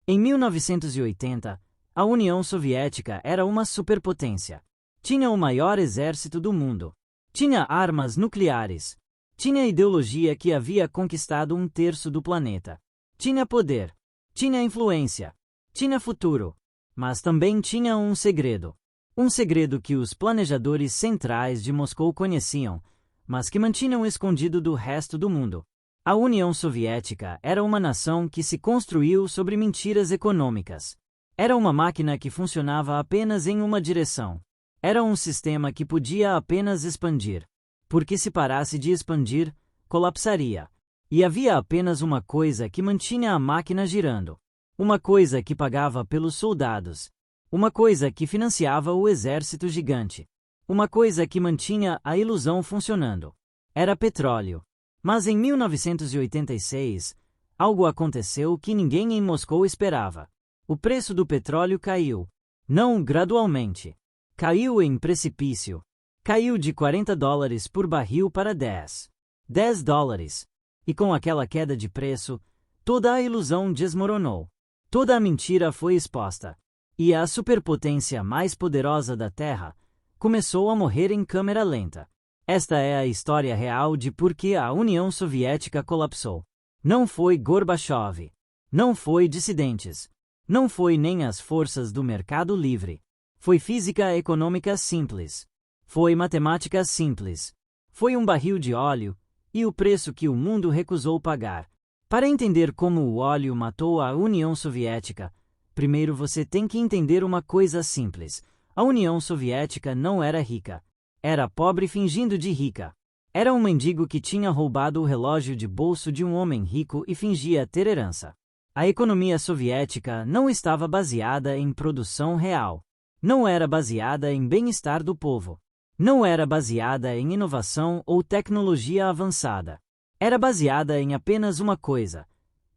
Em 1980, a União Soviética era uma superpotência. Tinha o maior exército do mundo. Tinha armas nucleares. Tinha ideologia que havia conquistado 1/3 do planeta. Tinha poder. Tinha influência. Tinha futuro. Mas também tinha um segredo. Um segredo que os planejadores centrais de Moscou conheciam, mas que mantinham escondido do resto do mundo. A União Soviética era uma nação que se construiu sobre mentiras econômicas. Era uma máquina que funcionava apenas em uma direção. Era um sistema que podia apenas expandir. Porque se parasse de expandir, colapsaria. E havia apenas uma coisa que mantinha a máquina girando. Uma coisa que pagava pelos soldados. Uma coisa que financiava o exército gigante. Uma coisa que mantinha a ilusão funcionando. Era petróleo. Mas em 1986, algo aconteceu que ninguém em Moscou esperava. O preço do petróleo caiu. Não gradualmente. Caiu em precipício. Caiu de $40 por barril para $10. E com aquela queda de preço, toda a ilusão desmoronou. Toda a mentira foi exposta. E a superpotência mais poderosa da Terra começou a morrer em câmera lenta. Esta é a história real de por que a União Soviética colapsou. Não foi Gorbachev. Não foi dissidentes. Não foi nem as forças do mercado livre. Foi física econômica simples. Foi matemática simples. Foi um barril de óleo e o preço que o mundo recusou pagar. Para entender como o óleo matou a União Soviética, primeiro você tem que entender uma coisa simples. A União Soviética não era rica. Era pobre fingindo de rica. Era um mendigo que tinha roubado o relógio de bolso de um homem rico e fingia ter herança. A economia soviética não estava baseada em produção real. Não era baseada em bem-estar do povo. Não era baseada em inovação ou tecnologia avançada. Era baseada em apenas uma coisa: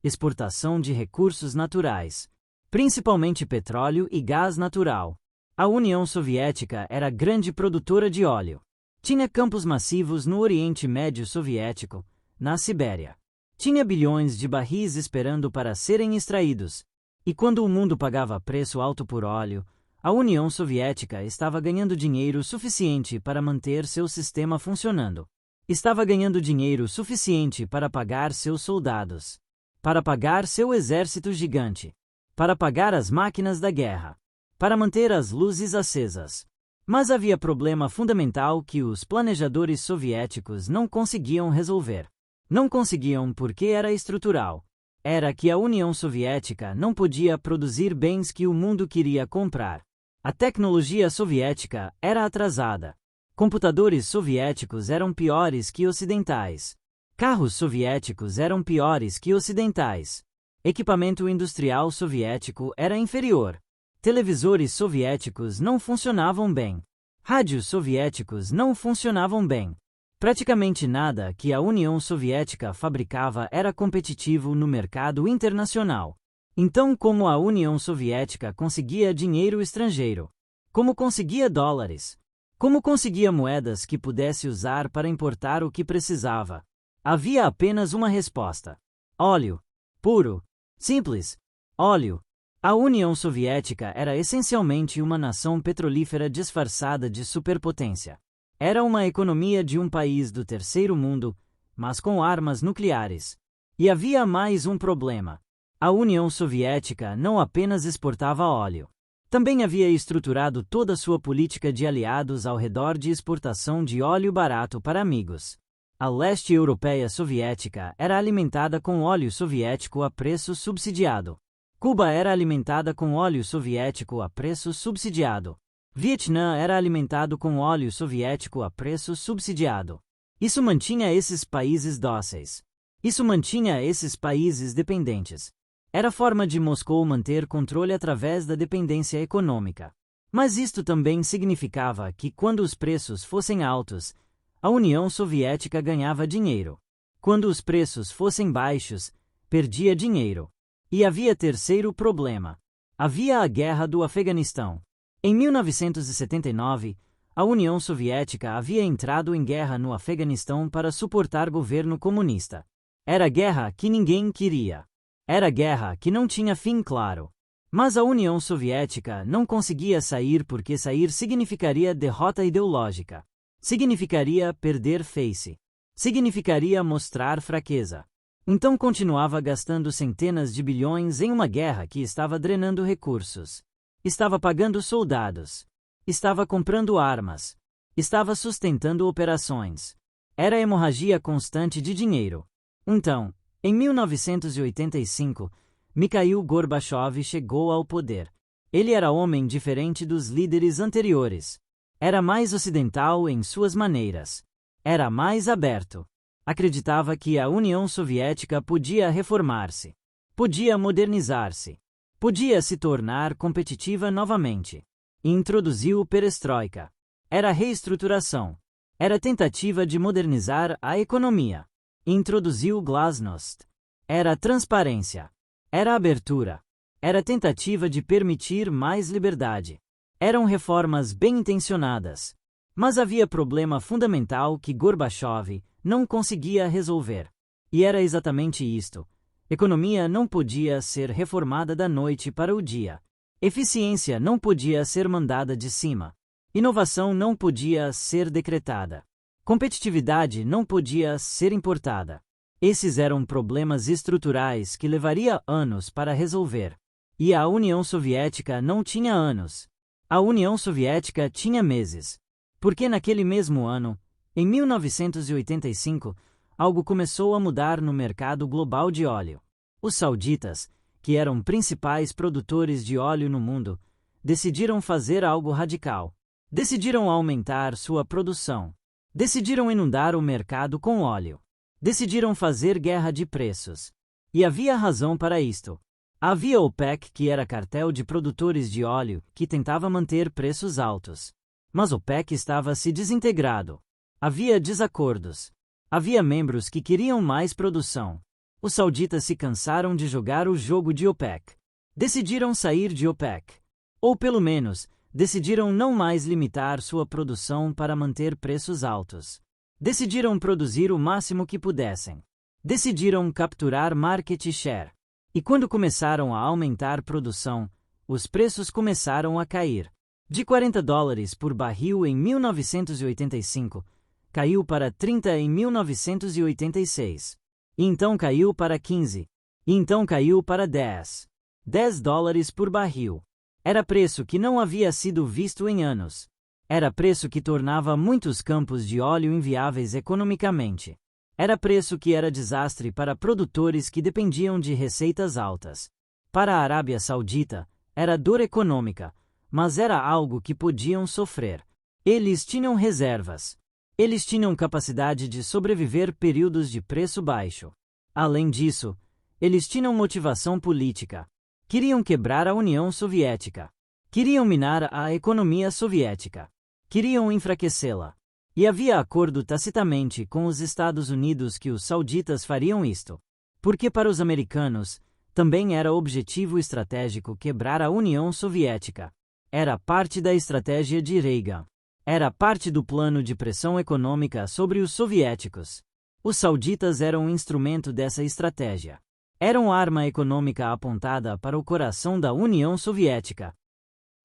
exportação de recursos naturais, principalmente petróleo e gás natural. A União Soviética era grande produtora de óleo. Tinha campos massivos no Oriente Médio Soviético, na Sibéria. Tinha bilhões de barris esperando para serem extraídos. E quando o mundo pagava preço alto por óleo, a União Soviética estava ganhando dinheiro suficiente para manter seu sistema funcionando. Estava ganhando dinheiro suficiente para pagar seus soldados, para pagar seu exército gigante, para pagar as máquinas da guerra, para manter as luzes acesas. Mas havia problema fundamental que os planejadores soviéticos não conseguiam resolver. Não conseguiam porque era estrutural. Era que a União Soviética não podia produzir bens que o mundo queria comprar. A tecnologia soviética era atrasada. Computadores soviéticos eram piores que ocidentais. Carros soviéticos eram piores que ocidentais. Equipamento industrial soviético era inferior. Televisores soviéticos não funcionavam bem. Rádios soviéticos não funcionavam bem. Praticamente nada que a União Soviética fabricava era competitivo no mercado internacional. Então, como a União Soviética conseguia dinheiro estrangeiro? Como conseguia dólares? Como conseguia moedas que pudesse usar para importar o que precisava? Havia apenas uma resposta: óleo. Puro. Simples. Óleo. A União Soviética era essencialmente uma nação petrolífera disfarçada de superpotência. Era uma economia de um país do terceiro mundo, mas com armas nucleares. E havia mais um problema. A União Soviética não apenas exportava óleo. Também havia estruturado toda sua política de aliados ao redor de exportação de óleo barato para amigos. A leste europeia soviética era alimentada com óleo soviético a preço subsidiado. Cuba era alimentada com óleo soviético a preço subsidiado. Vietnã era alimentado com óleo soviético a preço subsidiado. Isso mantinha esses países dóceis. Isso mantinha esses países dependentes. Era forma de Moscou manter controle através da dependência econômica. Mas isto também significava que, quando os preços fossem altos, a União Soviética ganhava dinheiro. Quando os preços fossem baixos, perdia dinheiro. E havia terceiro problema. Havia a Guerra do Afeganistão. Em 1979, a União Soviética havia entrado em guerra no Afeganistão para suportar governo comunista. Era guerra que ninguém queria. Era guerra que não tinha fim claro. Mas a União Soviética não conseguia sair porque sair significaria derrota ideológica. Significaria perder face. Significaria mostrar fraqueza. Então continuava gastando centenas de bilhões em uma guerra que estava drenando recursos. Estava pagando soldados. Estava comprando armas. Estava sustentando operações. Era hemorragia constante de dinheiro. Então, em 1985, Mikhail Gorbachev chegou ao poder. Ele era homem diferente dos líderes anteriores. Era mais ocidental em suas maneiras. Era mais aberto. Acreditava que a União Soviética podia reformar-se. Podia modernizar-se. Podia se tornar competitiva novamente. E introduziu perestroika. Era reestruturação. Era tentativa de modernizar a economia. Introduziu glasnost. Era transparência. Era abertura. Era tentativa de permitir mais liberdade. Eram reformas bem intencionadas. Mas havia problema fundamental que Gorbachev não conseguia resolver. E era exatamente isto. Economia não podia ser reformada da noite para o dia. Eficiência não podia ser mandada de cima. Inovação não podia ser decretada. Competitividade não podia ser importada. Esses eram problemas estruturais que levaria anos para resolver. E a União Soviética não tinha anos. A União Soviética tinha meses. Porque naquele mesmo ano, em 1985, algo começou a mudar no mercado global de óleo. Os sauditas, que eram principais produtores de óleo no mundo, decidiram fazer algo radical. Decidiram aumentar sua produção. Decidiram inundar o mercado com óleo. Decidiram fazer guerra de preços. E havia razão para isto. Havia OPEC, que era cartel de produtores de óleo, que tentava manter preços altos. Mas OPEC estava se desintegrado. Havia desacordos. Havia membros que queriam mais produção. Os sauditas se cansaram de jogar o jogo de OPEC. Decidiram sair de OPEC. Ou pelo menos, decidiram não mais limitar sua produção para manter preços altos. Decidiram produzir o máximo que pudessem. Decidiram capturar market share. E quando começaram a aumentar produção, os preços começaram a cair. De $40 por barril em 1985, caiu para 30 em 1986. E então caiu para 15. E então caiu para 10. $10 por barril. Era preço que não havia sido visto em anos. Era preço que tornava muitos campos de óleo inviáveis economicamente. Era preço que era desastre para produtores que dependiam de receitas altas. Para a Arábia Saudita, era dor econômica, mas era algo que podiam sofrer. Eles tinham reservas. Eles tinham capacidade de sobreviver períodos de preço baixo. Além disso, eles tinham motivação política. Queriam quebrar a União Soviética. Queriam minar a economia soviética. Queriam enfraquecê-la. E havia acordo tacitamente com os Estados Unidos que os sauditas fariam isto. Porque para os americanos, também era objetivo estratégico quebrar a União Soviética. Era parte da estratégia de Reagan. Era parte do plano de pressão econômica sobre os soviéticos. Os sauditas eram um instrumento dessa estratégia. Eram arma econômica apontada para o coração da União Soviética.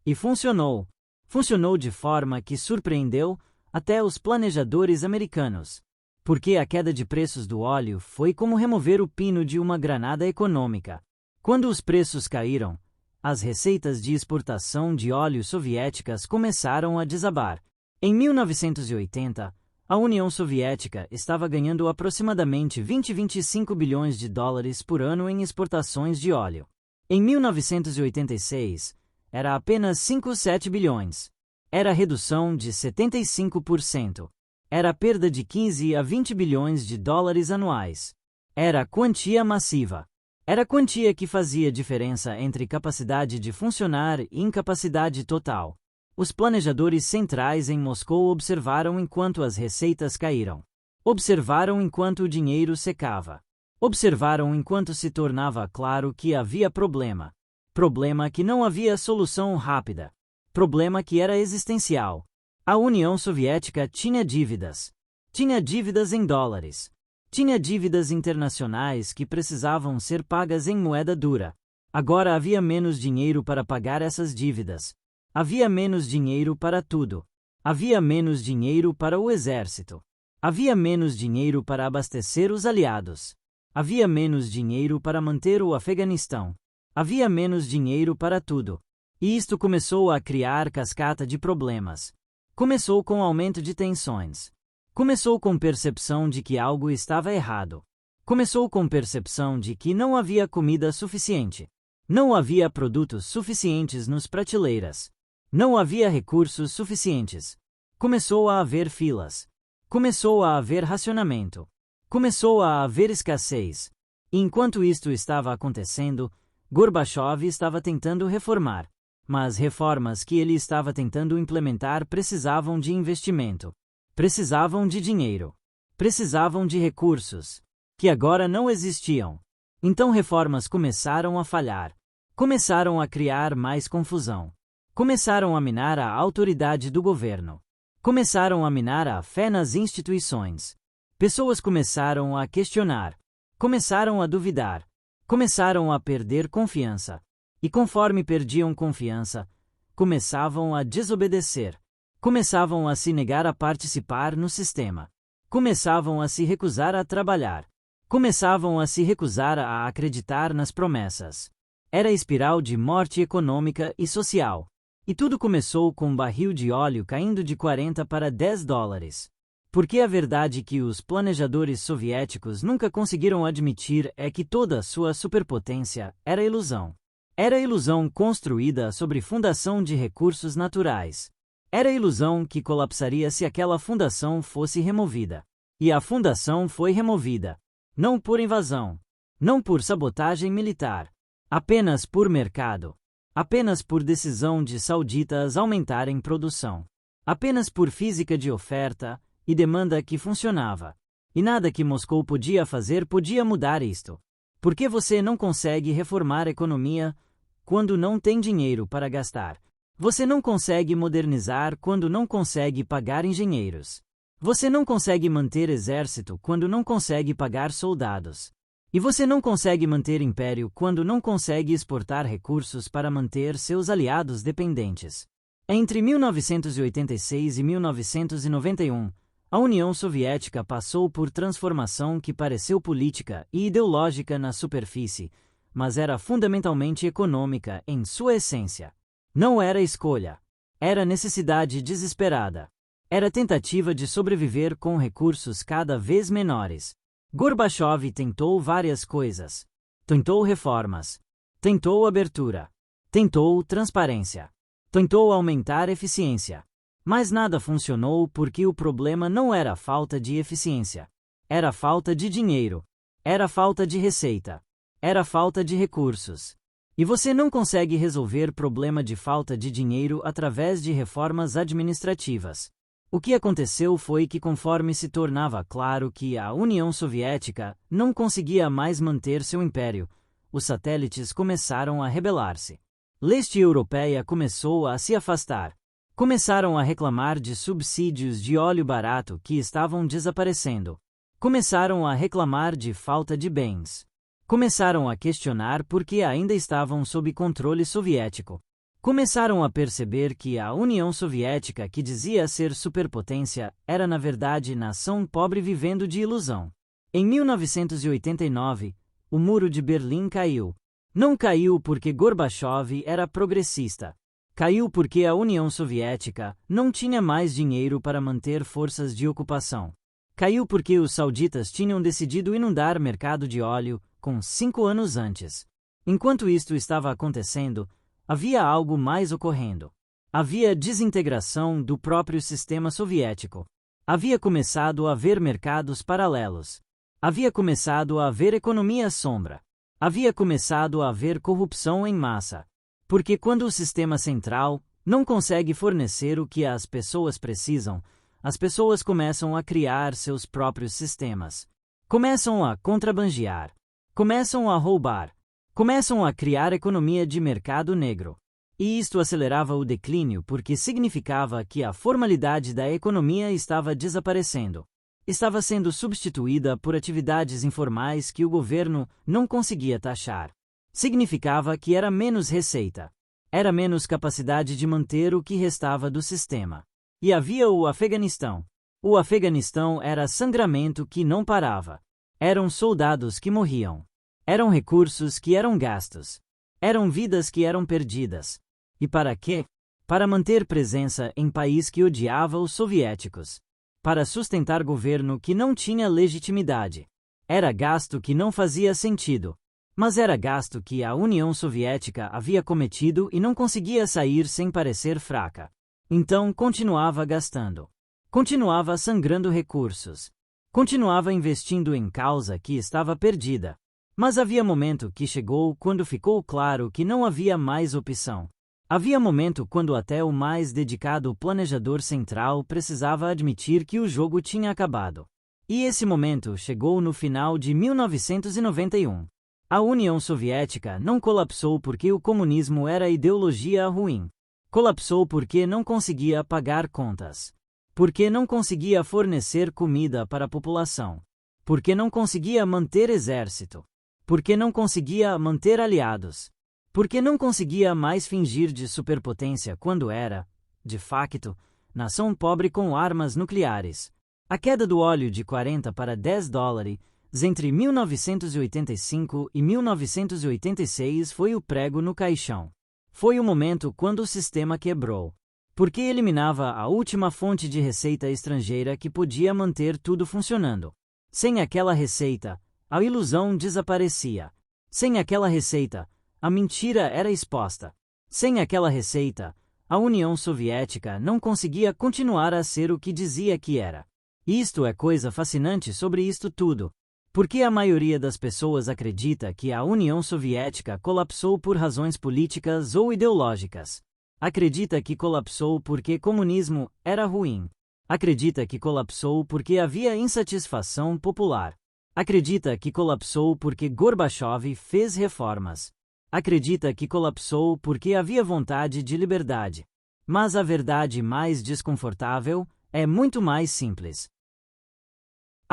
E funcionou. Funcionou de forma que surpreendeu até os planejadores americanos. Porque a queda de preços do óleo foi como remover o pino de uma granada econômica. Quando os preços caíram, as receitas de exportação de óleo soviéticas começaram a desabar. Em 1980, a União Soviética estava ganhando aproximadamente 25 bilhões de dólares por ano em exportações de óleo. Em 1986, era apenas 7 bilhões. Era redução de 75%. Era perda de 15 a 20 bilhões de dólares anuais. Era quantia massiva. Era quantia que fazia diferença entre capacidade de funcionar e incapacidade total. Os planejadores centrais em Moscou observaram enquanto as receitas caíram. Observaram enquanto o dinheiro secava. Observaram enquanto se tornava claro que havia problema. Problema que não havia solução rápida. Problema que era existencial. A União Soviética tinha dívidas. Tinha dívidas em dólares. Tinha dívidas internacionais que precisavam ser pagas em moeda dura. Agora havia menos dinheiro para pagar essas dívidas. Havia menos dinheiro para tudo. Havia menos dinheiro para o exército. Havia menos dinheiro para abastecer os aliados. Havia menos dinheiro para manter o Afeganistão. Havia menos dinheiro para tudo. E isto começou a criar cascata de problemas. Começou com aumento de tensões. Começou com percepção de que algo estava errado. Começou com percepção de que não havia comida suficiente. Não havia produtos suficientes nos prateleiras. Não havia recursos suficientes. Começou a haver filas. Começou a haver racionamento. Começou a haver escassez. E enquanto isto estava acontecendo, Gorbachev estava tentando reformar. Mas reformas que ele estava tentando implementar precisavam de investimento. Precisavam de dinheiro. Precisavam de recursos, que agora não existiam. Então reformas começaram a falhar. Começaram a criar mais confusão. Começaram a minar a autoridade do governo. Começaram a minar a fé nas instituições. Pessoas começaram a questionar. Começaram a duvidar. Começaram a perder confiança. E conforme perdiam confiança, começavam a desobedecer. Começavam a se negar a participar no sistema. Começavam a se recusar a trabalhar. Começavam a se recusar a acreditar nas promessas. Era a espiral de morte econômica e social. E tudo começou com um barril de óleo caindo de 40 para 10 dólares. Porque a verdade que os planejadores soviéticos nunca conseguiram admitir é que toda a sua superpotência era ilusão. Era ilusão construída sobre fundação de recursos naturais. Era ilusão que colapsaria se aquela fundação fosse removida. E a fundação foi removida. Não por invasão. Não por sabotagem militar. Apenas por mercado. Apenas por decisão de sauditas aumentarem produção. Apenas por física de oferta e demanda que funcionava. E nada que Moscou podia fazer podia mudar isto. Porque você não consegue reformar a economia quando não tem dinheiro para gastar. Você não consegue modernizar quando não consegue pagar engenheiros. Você não consegue manter exército quando não consegue pagar soldados. E você não consegue manter império quando não consegue exportar recursos para manter seus aliados dependentes. Entre 1986 e 1991, a União Soviética passou por transformação que pareceu política e ideológica na superfície, mas era fundamentalmente econômica em sua essência. Não era escolha. Era necessidade desesperada. Era tentativa de sobreviver com recursos cada vez menores. Gorbachev tentou várias coisas. Tentou reformas. Tentou abertura. Tentou transparência. Tentou aumentar eficiência. Mas nada funcionou porque o problema não era falta de eficiência. Era falta de dinheiro. Era falta de receita. Era falta de recursos. E você não consegue resolver problema de falta de dinheiro através de reformas administrativas. O que aconteceu foi que conforme se tornava claro que a União Soviética não conseguia mais manter seu império, os satélites começaram a rebelar-se. Leste europeia começou a se afastar. Começaram a reclamar de subsídios de óleo barato que estavam desaparecendo. Começaram a reclamar de falta de bens. Começaram a questionar por que ainda estavam sob controle soviético. Começaram a perceber que a União Soviética, que dizia ser superpotência, era na verdade nação pobre vivendo de ilusão. Em 1989, o Muro de Berlim caiu. Não caiu porque Gorbachev era progressista. Caiu porque a União Soviética não tinha mais dinheiro para manter forças de ocupação. Caiu porque os sauditas tinham decidido inundar o mercado de óleo com 5 anos antes. Enquanto isto estava acontecendo, havia algo mais ocorrendo. Havia desintegração do próprio sistema soviético. Havia começado a haver mercados paralelos. Havia começado a haver economia sombra. Havia começado a haver corrupção em massa. Porque quando o sistema central não consegue fornecer o que as pessoas precisam, as pessoas começam a criar seus próprios sistemas. Começam a contrabandear. Começam a roubar. Começam a criar economia de mercado negro. E isto acelerava o declínio porque significava que a formalidade da economia estava desaparecendo. estava sendo substituída por atividades informais que o governo não conseguia taxar. Significava que era menos receita. Era menos capacidade de manter o que restava do sistema. E havia o Afeganistão. O Afeganistão era sangramento que não parava. Eram soldados que morriam. Eram recursos que eram gastos. Eram vidas que eram perdidas. E para quê? Para manter presença em país que odiava os soviéticos. Para sustentar governo que não tinha legitimidade. Era gasto que não fazia sentido. Mas era gasto que a União Soviética havia cometido e não conseguia sair sem parecer fraca. Então continuava gastando. Continuava sangrando recursos. Continuava investindo em causa que estava perdida. Mas havia momento que chegou quando ficou claro que não havia mais opção. Havia momento quando até o mais dedicado planejador central precisava admitir que o jogo tinha acabado. E esse momento chegou no final de 1991. A União Soviética não colapsou porque o comunismo era ideologia ruim. Colapsou porque não conseguia pagar contas. Porque não conseguia fornecer comida para a população. Porque não conseguia manter exército. Porque não conseguia manter aliados. Porque não conseguia mais fingir de superpotência quando era, de facto, nação pobre com armas nucleares. A queda do óleo de 40 para 10 dólares entre 1985 e 1986 foi o prego no caixão. Foi o momento quando o sistema quebrou. Porque eliminava a última fonte de receita estrangeira que podia manter tudo funcionando. Sem aquela receita, a ilusão desaparecia. Sem aquela receita, a mentira era exposta. Sem aquela receita, a União Soviética não conseguia continuar a ser o que dizia que era. Isto é coisa fascinante sobre isto tudo. Porque a maioria das pessoas acredita que a União Soviética colapsou por razões políticas ou ideológicas. Acredita que colapsou porque comunismo era ruim. Acredita que colapsou porque havia insatisfação popular. Acredita que colapsou porque Gorbachev fez reformas. Acredita que colapsou porque havia vontade de liberdade. Mas a verdade mais desconfortável é muito mais simples.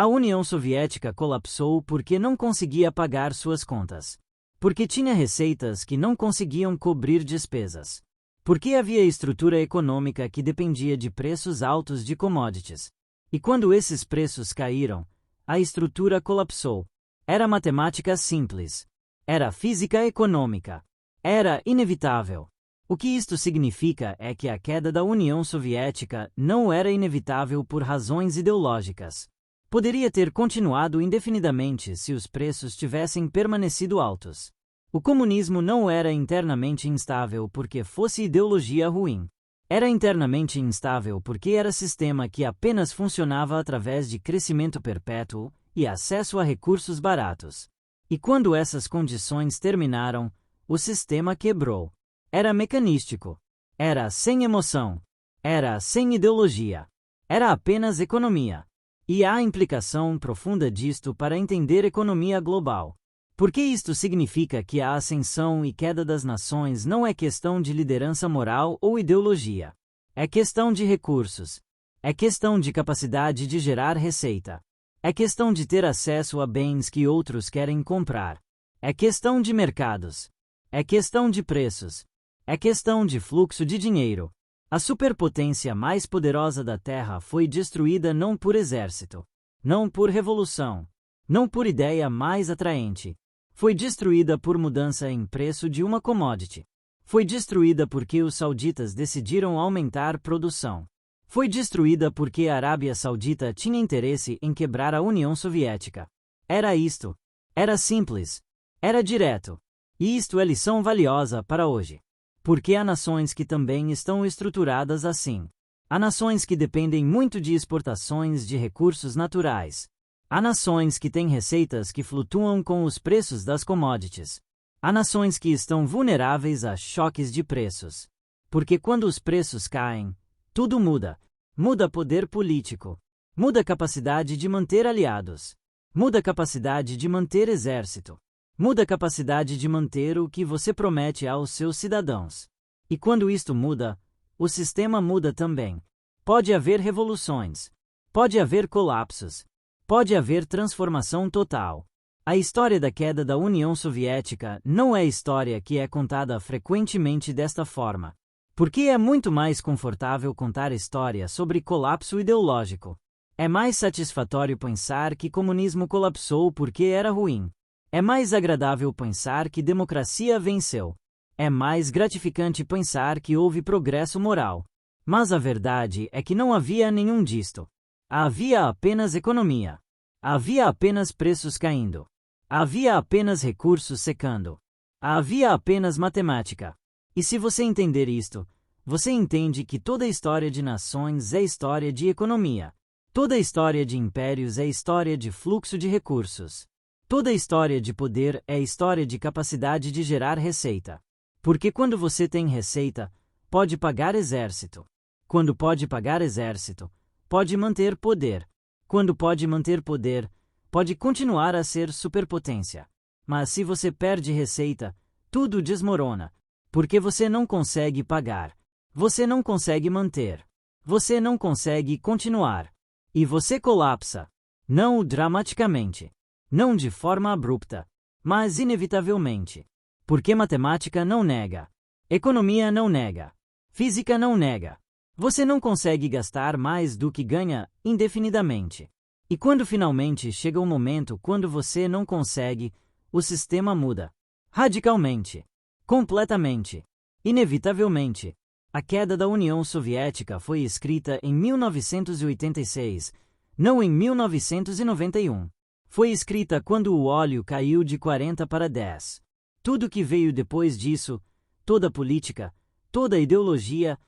A União Soviética colapsou porque não conseguia pagar suas contas. Porque tinha receitas que não conseguiam cobrir despesas. Porque havia estrutura econômica que dependia de preços altos de commodities. E quando esses preços caíram, a estrutura colapsou. Era matemática simples. Era física econômica. Era inevitável. O que isto significa é que a queda da União Soviética não era inevitável por razões ideológicas. Poderia ter continuado indefinidamente se os preços tivessem permanecido altos. O comunismo não era internamente instável porque fosse ideologia ruim. Era internamente instável porque era sistema que apenas funcionava através de crescimento perpétuo e acesso a recursos baratos. E quando essas condições terminaram, o sistema quebrou. Era mecanístico. Era sem emoção. Era sem ideologia. Era apenas economia. E há implicação profunda disto para entender economia global. Porque isto significa que a ascensão e queda das nações não é questão de liderança moral ou ideologia. É questão de recursos. É questão de capacidade de gerar receita. É questão de ter acesso a bens que outros querem comprar. É questão de mercados. É questão de preços. É questão de fluxo de dinheiro. A superpotência mais poderosa da Terra foi destruída não por exército, não por revolução, não por ideia mais atraente. Foi destruída por mudança em preço de uma commodity. Foi destruída porque os sauditas decidiram aumentar produção. Foi destruída porque a Arábia Saudita tinha interesse em quebrar a União Soviética. Era isto. Era simples. Era direto. E isto é lição valiosa para hoje. Porque há nações que também estão estruturadas assim. Há nações que dependem muito de exportações de recursos naturais. Há nações que têm receitas que flutuam com os preços das commodities. Há nações que estão vulneráveis a choques de preços. Porque quando os preços caem, tudo muda. Muda poder político. Muda capacidade de manter aliados. Muda capacidade de manter exército. Muda a capacidade de manter o que você promete aos seus cidadãos. E quando isto muda, o sistema muda também. Pode haver revoluções. Pode haver colapsos. pode haver transformação total. A história da queda da União Soviética não é história que é contada frequentemente desta forma, porque é muito mais confortável contar história sobre colapso ideológico. É mais satisfatório pensar que comunismo colapsou porque era ruim. É mais agradável pensar que democracia venceu. É mais gratificante pensar que houve progresso moral. Mas a verdade é que não havia nenhum disto. Havia apenas economia. Havia apenas preços caindo. Havia apenas recursos secando. Havia apenas matemática. E se você entender isto, você entende que toda história de nações é história de economia. Toda história de impérios é história de fluxo de recursos. Toda história de poder é história de capacidade de gerar receita. Porque quando você tem receita, pode pagar exército. Quando pode pagar exército, pode manter poder. Quando pode manter poder, pode continuar a ser superpotência. Mas se você perde receita, tudo desmorona. Porque você não consegue pagar. Você não consegue manter. Você não consegue continuar. E você colapsa. Não dramaticamente. Não de forma abrupta. Mas inevitavelmente. Porque matemática não nega. Economia não nega. Física não nega. Você não consegue gastar mais do que ganha indefinidamente. E quando finalmente chega o momento quando você não consegue, o sistema muda. Radicalmente. Completamente. Inevitavelmente. A queda da União Soviética foi escrita em 1986, não em 1991. Foi escrita quando o óleo caiu de 40 para 10. Tudo que veio depois disso, toda política, toda ideologia,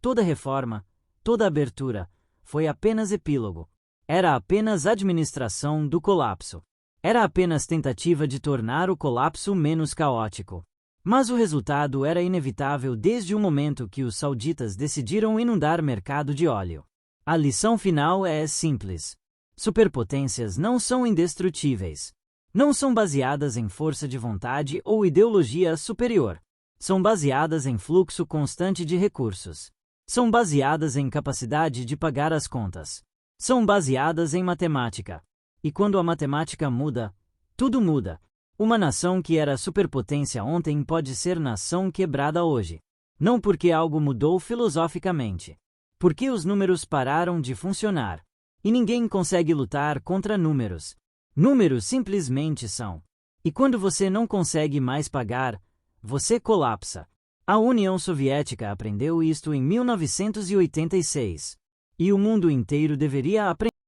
toda reforma, toda abertura, foi apenas epílogo. Era apenas administração do colapso. Era apenas tentativa de tornar o colapso menos caótico. Mas o resultado era inevitável desde o momento que os sauditas decidiram inundar o mercado de óleo. A lição final é simples. Superpotências não são indestrutíveis. Não são baseadas em força de vontade ou ideologia superior. São baseadas em fluxo constante de recursos. São baseadas em capacidade de pagar as contas. São baseadas em matemática. E quando a matemática muda, tudo muda. Uma nação que era superpotência ontem pode ser nação quebrada hoje. Não porque algo mudou filosoficamente. Porque os números pararam de funcionar. E ninguém consegue lutar contra números. Números simplesmente são. E quando você não consegue mais pagar, você colapsa. A União Soviética aprendeu isto em 1986. E o mundo inteiro deveria aprender.